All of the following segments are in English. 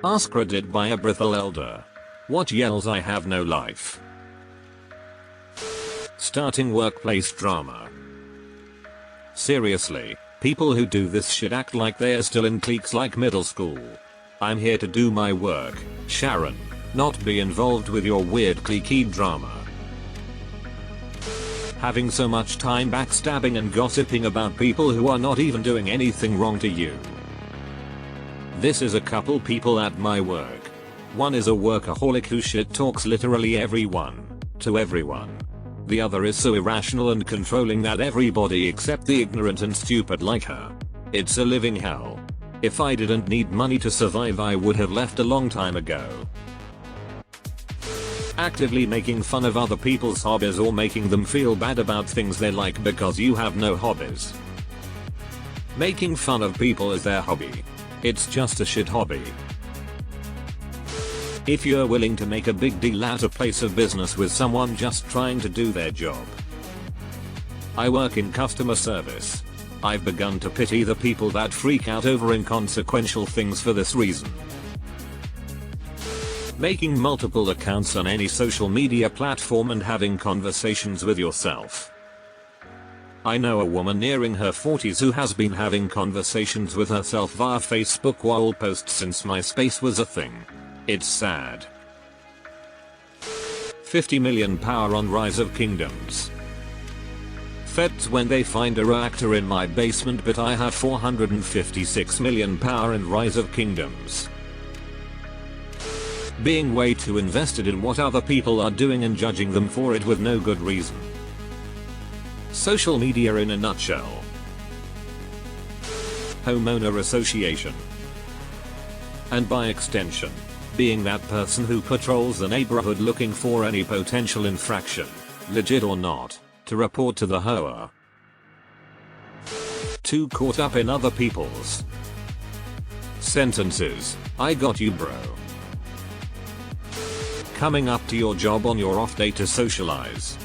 AskReddit by a Brithal Elder. What yells I have no life. Starting workplace drama. Seriously, people who do this shit act like they're still in cliques like middle school. I'm here to do my work, Sharon, not be involved with your weird cliquey drama. Having so much time backstabbing and gossiping about people who are not even doing anything wrong to you. This is a couple people at my work. One is a workaholic who shit talks literally everyone, to everyone. The other is so irrational and controlling that everybody except the ignorant and stupid like her. It's a living hell. If I didn't need money to survive, I would have left a long time ago. Actively making fun of other people's hobbies or making them feel bad about things they like because you have no hobbies. Making fun of people is their hobby. It's just a shit hobby. If you're willing to make a big deal out of place of business with someone just trying to do their job. I work in customer service. I've begun to pity the people that freak out over inconsequential things for this reason. Making multiple accounts on any social media platform and having conversations with yourself. I know a woman nearing her 40s who has been having conversations with herself via Facebook wall posts since MySpace was a thing. It's sad. 50 million power on Rise of Kingdoms. Feds when they find a reactor in my basement, but I have 456 million power in Rise of Kingdoms. Being way too invested in what other people are doing and judging them for it with no good reason. Social media in a nutshell. Homeowner association. And by extension, being that person who patrols the neighborhood looking for any potential infraction, legit or not, to report to the HOA. Too caught up in other people's sentences. I got you, bro. Coming up to your job on your off day to socialize.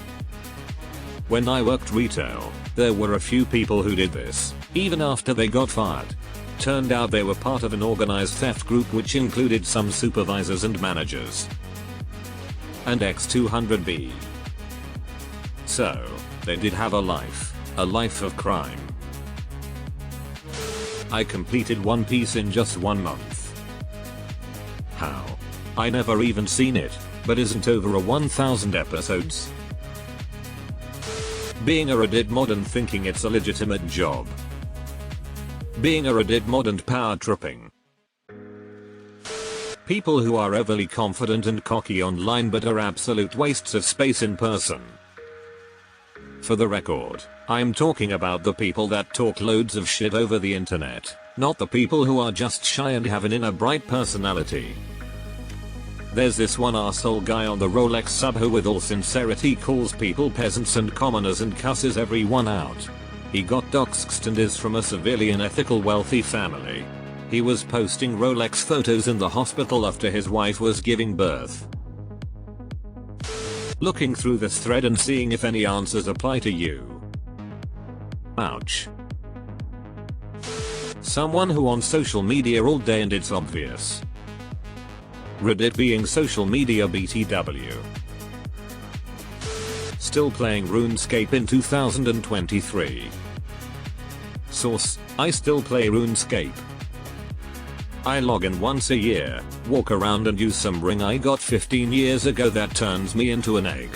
When I worked retail, there were a few people who did this, even after they got fired. Turned out they were part of an organized theft group which included some supervisors and managers. And X200B. So, they did have a life of crime. I completed One Piece in just 1 month. How? I never even seen it, but isn't over a 1,000 episodes? Being a Reddit mod and thinking it's a legitimate job. Being a Reddit mod and power tripping. People who are overly confident and cocky online but are absolute wastes of space in person. For the record, I'm talking about the people that talk loads of shit over the internet, not the people who are just shy and have an inner bright personality. There's this one arsehole guy on the Rolex sub who with all sincerity calls people peasants and commoners and cusses everyone out. He got doxxed and is from a severely unethical wealthy family. He was posting Rolex photos in the hospital after his wife was giving birth. Looking through this thread and seeing if any answers apply to you. Ouch. Someone who on social media all day and it's obvious. Reddit being social media BTW. Still playing RuneScape in 2023. Source: I still play RuneScape. I log in once a year, walk around and use some ring I got 15 years ago that turns me into an egg.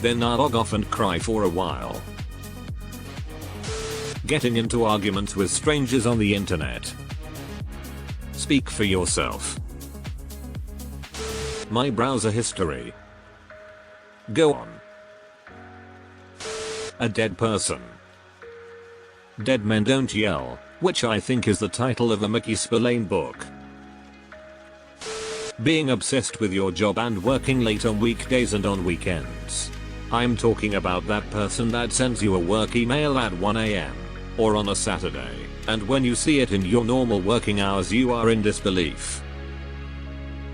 Then I log off and cry for a while. Getting into arguments with strangers on the internet. Speak for yourself. My browser history. Go on. A dead person. Dead Men Don't Yell, which I think is the title of a Mickey Spillane book. Being obsessed with your job and working late on weekdays and on weekends. I'm talking about that person that sends you a work email at 1 AM, or on a Saturday, and when you see it in your normal working hours you are in disbelief.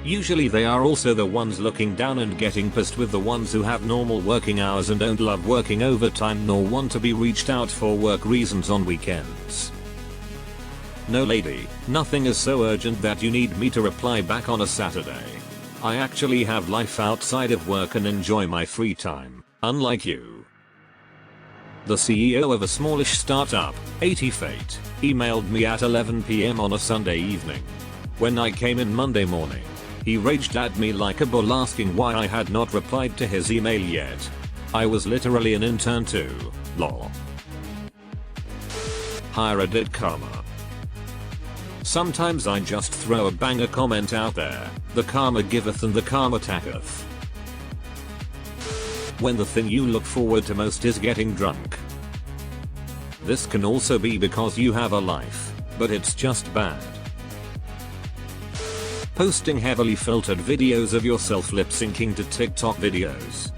Usually they are also the ones looking down and getting pissed with the ones who have normal working hours and don't love working overtime nor want to be reached out for work reasons on weekends. No lady, nothing is so urgent that you need me to reply back on a Saturday. I actually have life outside of work and enjoy my free time, unlike you. The CEO of a smallish startup, 80 Fate, emailed me at 11 PM on a Sunday evening. When I came in Monday morning, he raged at me like a bull asking why I had not replied to his email yet. I was literally an intern too, lol. AskReddit karma. Sometimes I just throw a banger comment out there, the karma giveth and the karma taketh. When the thing you look forward to most is getting drunk. This can also be because you have a life, but it's just bad. Posting heavily filtered videos of yourself lip syncing to TikTok videos.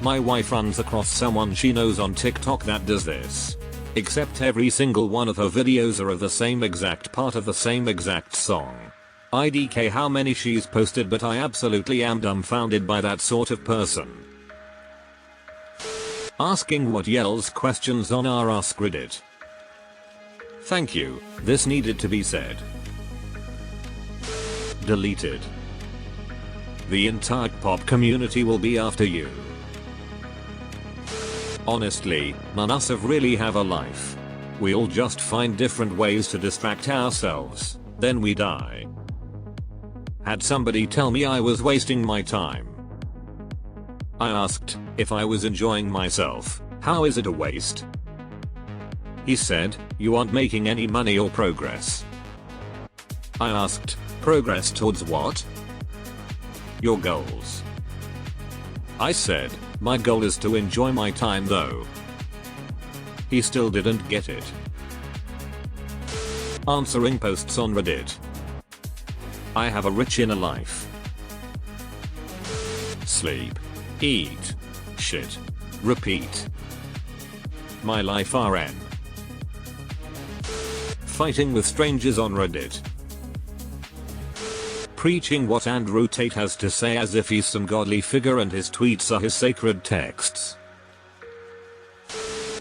My wife runs across someone she knows on TikTok that does this. Except every single one of her videos are of the same exact part of the same exact song. IDK how many she's posted, but I absolutely am dumbfounded by that sort of person. Asking what yells questions on our AskReddit. Thank you, this needed to be said. Deleted. The entire pop community will be after you. Honestly, none of us really have a life. We all just find different ways to distract ourselves, then we die. Had somebody tell me I was wasting my time. I asked if I was enjoying myself, how is it a waste? He said, you aren't making any money or progress. I asked, progress towards what? Your goals. I said, my goal is to enjoy my time though. He still didn't get it. Answering posts on Reddit. I have a rich inner life. Sleep. Eat. Shit. Repeat. My life RN. Fighting with strangers on Reddit. Preaching what Andrew Tate has to say as if he's some godly figure and his tweets are his sacred texts.